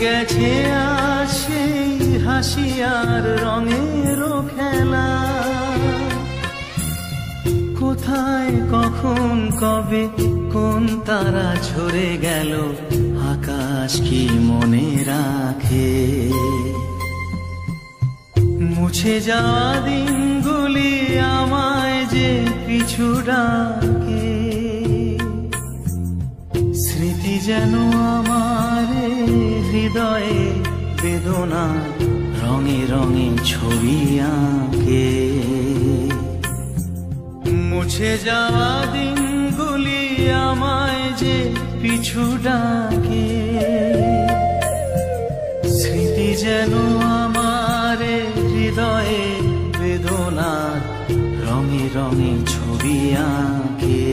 গেছে আর সেই হাসি আর রঙেরও খেলা। কোথায় কখন কবে কোন তারা ঝরে গেল, আকাশ কি মনে রাখে? মুছে যাওয়া দিনগুলি আমায় যে পিছু ডাকে, স্মৃতি যেন আমার হৃদয়ে বেদনা রঙে রঙে ছবি আঁকে। মুছে যাওয়া দিনগুলি আমায় যে পিছু ডাকে, স্মৃতি যেন আমার হৃদয়ে বেদনা রঙে রঙে ছবি আঁকে।